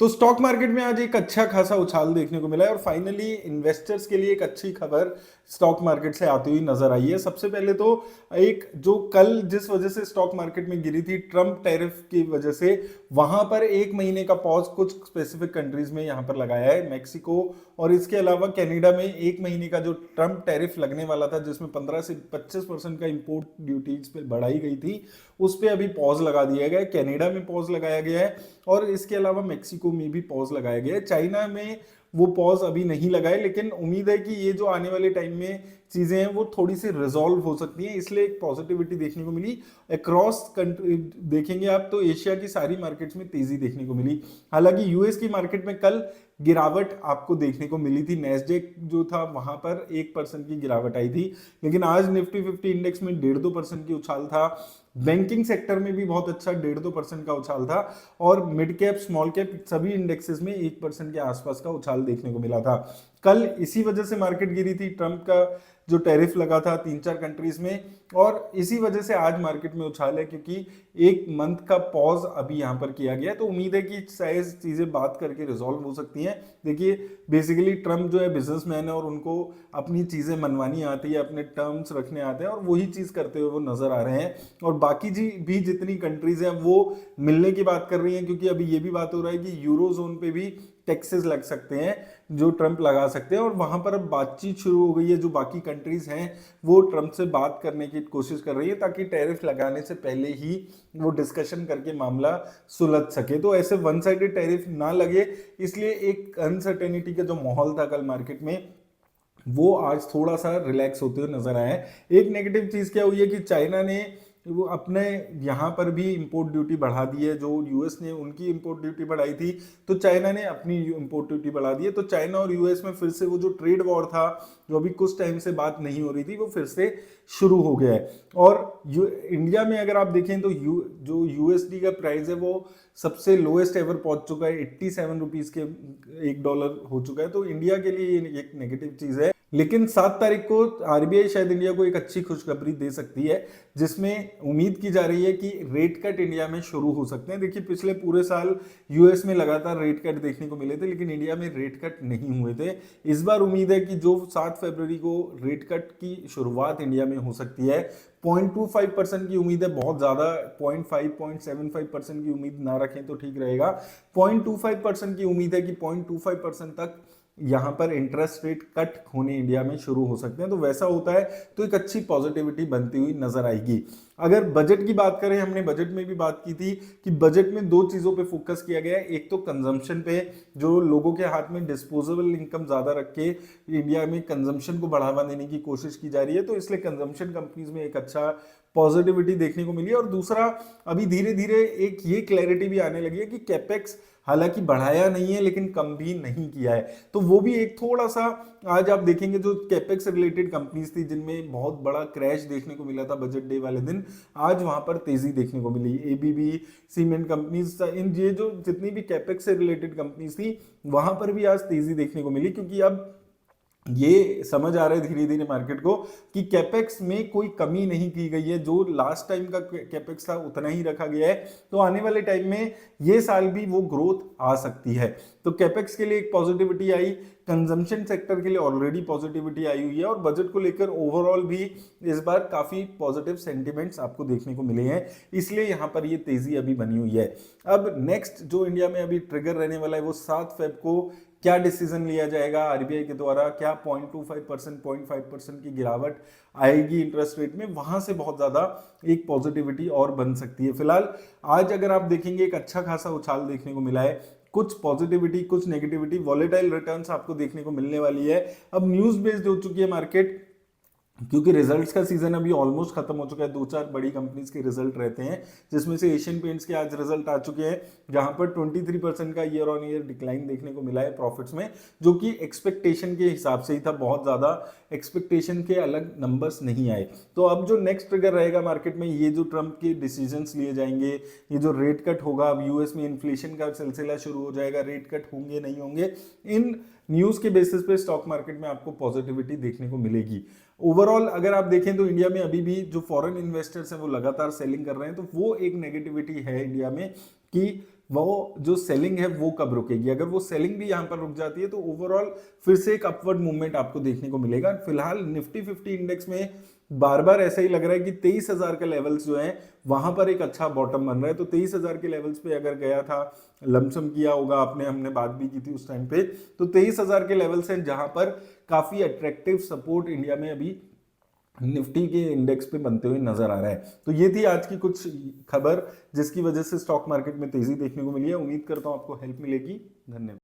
तो stock market में आज एक अच्छा खासा उछाल देखने को मिला है और फाइनली इन्वेस्टर्स के लिए एक अच्छी खबर स्टॉक मार्केट से आती हुई नजर आई है। सबसे पहले तो एक जो कल जिस वजह से स्टॉक मार्केट में गिरी थी ट्रम्प टैरिफ की वजह से, वहां पर एक महीने का पॉज कुछ स्पेसिफिक कंट्रीज में यहां पर लगाया है, मैक्सिको और इसके अलावा कनाडा में एक महीने का जो ट्रम्प टैरिफ लगने वाला था जिसमें 15 से 25% का इंपोर्ट ड्यूटीज पे बढ़ाई गई थी, उस पर अभी पॉज लगा दिया गया है। कनाडा में पॉज लगाया गया है और इसके अलावा मैक्सिको में भी पॉज लगाया गया है। चाइना में वो पॉज अभी नहीं लगाए, लेकिन उम्मीद है कि ये जो आने वाले टाइम में चीजें हैं वो थोड़ी सी रिजॉल्व हो सकती हैं, इसलिए एक पॉजिटिविटी देखने को मिली। अक्रॉस कंट्री देखेंगे आप तो एशिया की सारी मार्केट्स में तेजी देखने को मिली। हालांकि यूएस की मार्केट में कल गिरावट आपको देखने को मिली थी, नैस्डैक जो था वहां पर 1% की गिरावट आई थी, लेकिन आज निफ्टी 50 इंडेक्स में 1.5-2% की उछाल था। बैंकिंग सेक्टर में भी बहुत अच्छा 1.5-2% का उछाल था और मिड कैप स्मॉल कैप सभी इंडेक्सेस में 1% के आसपास का उछाल देखने को मिला था। कल इसी वजह से मार्केट गिरी थी, ट्रंप का जो टैरिफ लगा था 3-4 कंट्रीज में, और इसी वजह से आज मार्केट में उछाल है क्योंकि एक मंथ का पॉज अभी यहां पर किया गया है। तो उम्मीद है कि शायद चीजें बात करके रिजॉल्व हो सकती हैं। देखिए बेसिकली ट्रम्प जो है बिजनेसमैन है और उनको अपनी चीजें मनवानी आती है, अपने टर्म्स रखने आते हैं और वही चीज करते हुए वो नजर आ रहे हैं। और बाकी जी भी जितनी कंट्रीज हैं वो मिलने की बात कर रही हैं, क्योंकि अभी ये भी बात हो रहा है कि यूरो जोन पे भी टैक्सेस लग सकते हैं जो ट्रंप लगा सकते हैं, और वहां पर अब बातचीत शुरू हो गई है। जो बाकी कंट्रीज हैं वो ट्रंप से बात करने की कोशिश कर रही है ताकि टैरिफ लगाने से पहले ही वो डिस्कशन करके मामला सुलझ सके, तो ऐसे वन साइडेड टैरिफ ना लगे। इसलिए एक अनसर्टेनिटी का जो माहौल था कल मार्केट में वो आज थोड़ा सा रिलैक्स होते हुए नजर आया है। एक नेगेटिव चीज क्या हुई है कि चाइना ने वो अपने यहाँ पर भी इंपोर्ट ड्यूटी बढ़ा दी है। जो यूएस ने उनकी इंपोर्ट ड्यूटी बढ़ाई थी तो चाइना ने अपनी इंपोर्ट ड्यूटी बढ़ा दी है। तो चाइना और यूएस में फिर से वो जो ट्रेड वॉर था, जो अभी कुछ टाइम से बात नहीं हो रही थी, वो फिर से शुरू हो गया है। और इंडिया में अगर आप देखें तो जो यूएसडी का प्राइस है वो सबसे लोएस्ट एवर पहुंच चुका है, 87 रुपीज के $1 हो चुका है। तो इंडिया के लिए ये एक नेगेटिव चीज है। लेकिन 7 तारीख को आरबीआई शायद इंडिया को एक अच्छी खुशखबरी दे सकती है, जिसमें उम्मीद की जा रही है कि रेट कट इंडिया में शुरू हो सकते हैं। देखिए पिछले पूरे साल यूएस में लगातार रेट कट देखने को मिले थे, लेकिन इंडिया में रेट कट नहीं हुए थे। इस बार उम्मीद है कि जो 7 फरवरी को रेट कट की शुरुआत इंडिया में हो सकती है। 0.25% की उम्मीद है, बहुत ज्यादा 0.5-0.75% की उम्मीद ना रखें तो ठीक रहेगा। 0.25% की उम्मीद है कि 0.25% तक यहां पर इंटरेस्ट रेट कट होने इंडिया में शुरू हो सकते हैं। तो वैसा होता है तो एक अच्छी पॉजिटिविटी बनती हुई नजर आएगी। अगर बजट की बात करें, हमने बजट में भी बात की थी कि बजट में 2 चीजों पे फोकस किया गया है। एक तो कंजम्पशन पे, जो लोगों के हाथ में डिस्पोजेबल इनकम ज्यादा रख के इंडिया में कंजम्पशन को बढ़ावा देने की कोशिश की जा रही है, तो इसलिए कंजम्पशन कंपनीज में एक अच्छा पॉजिटिविटी देखने को मिली। और दूसरा, अभी धीरे धीरे एक ये क्लैरिटी भी आने लगी है कि कैपेक्स हालांकि बढ़ाया नहीं है लेकिन कम भी नहीं किया है, तो वो भी एक थोड़ा सा, आज आप देखेंगे जो कैपेक्स रिलेटेड कंपनीज थी जिनमें बहुत बड़ा क्रैश देखने को मिला था बजट डे वाले दिन, आज वहां पर तेजी देखने को मिली। एबीबी, सीमेंट कंपनीज, इन ये जो जितनी भी कैपेक्स से रिलेटेड कंपनीज थी वहां पर भी आज तेजी देखने को मिली, क्योंकि अब ये समझ आ रहा है धीरे धीरे मार्केट को कि कैपेक्स में कोई कमी नहीं की गई है। जो लास्ट टाइम का कैपेक्स था उतना ही रखा गया है, तो आने वाले टाइम में ये साल भी वो ग्रोथ आ सकती है। तो कैपेक्स के लिए एक पॉजिटिविटी आई, कंजम्पशन सेक्टर के लिए ऑलरेडी पॉजिटिविटी आई हुई है, और बजट को लेकर ओवरऑल भी इस बार काफी पॉजिटिव सेंटिमेंट्स आपको देखने को मिले हैं, इसलिए यहां पर ये तेजी अभी बनी हुई है। अब नेक्स्ट जो इंडिया में अभी ट्रिगर रहने वाला है वो 7 फेब को क्या डिसीजन लिया जाएगा आरबीआई के द्वारा, क्या 0.25%, 0.5% की गिरावट आएगी इंटरेस्ट रेट में, वहां से बहुत ज्यादा एक पॉजिटिविटी और बन सकती है। फिलहाल आज अगर आप देखेंगे एक अच्छा खासा उछाल देखने को मिला है, कुछ पॉजिटिविटी कुछ नेगेटिविटी, वॉलेटाइल रिटर्न्स आपको देखने को मिलने वाली है। अब न्यूज बेस्ड हो चुकी है मार्केट, क्योंकि रिजल्ट्स का सीजन अभी ऑलमोस्ट खत्म हो चुका है। 2-4 बड़ी कंपनीज के रिजल्ट रहते हैं, जिसमें से एशियन पेंट्स के आज रिजल्ट आ चुके हैं, जहां पर 23% का ईयर ऑन ईयर डिक्लाइन देखने को मिला है प्रॉफिट्स में, जो कि एक्सपेक्टेशन के हिसाब से ही था। बहुत ज्यादा एक्सपेक्टेशन के अलग नंबर्स नहीं आए। तो अब जो नेक्स्ट ट्रिगर रहेगा मार्केट में, ये जो ट्रंप के डिसीजंस लिए जाएंगे, ये जो रेट कट होगा, अब यूएस में इन्फ्लेशन का सिलसिला शुरू हो जाएगा, रेट कट होंगे नहीं होंगे, इन न्यूज के बेसिस पे स्टॉक मार्केट में आपको पॉजिटिविटी देखने को मिलेगी। ओवरऑल अगर आप देखें तो इंडिया में अभी भी जो फॉरेन इन्वेस्टर्स हैं वो लगातार सेलिंग कर रहे हैं, तो वो एक नेगेटिविटी है इंडिया में कि वो जो सेलिंग है वो कब रुकेगी। अगर वो सेलिंग भी यहाँ पर रुक जाती है तो ओवरऑल फिर से एक अपवर्ड मूवमेंट आपको देखने को मिलेगा। फिलहाल निफ्टी 50 इंडेक्स में बार बार ऐसा ही लग रहा है कि 23,000 के लेवल्स जो हैं वहां पर एक अच्छा बॉटम बन रहा है। तो 23,000 के लेवल्स पे अगर गया था, लमसम किया होगा आपने, हमने बात भी की थी उस टाइम पे, तो 23,000 के लेवल्स हैं जहां पर काफी अट्रैक्टिव सपोर्ट इंडिया में अभी निफ्टी के इंडेक्स पे बनते हुए नजर आ रहा है। तो ये थी आज की कुछ खबर जिसकी वजह से स्टॉक मार्केट में तेजी देखने को मिली है। उम्मीद करता हूं आपको हेल्प मिलेगी। धन्यवाद।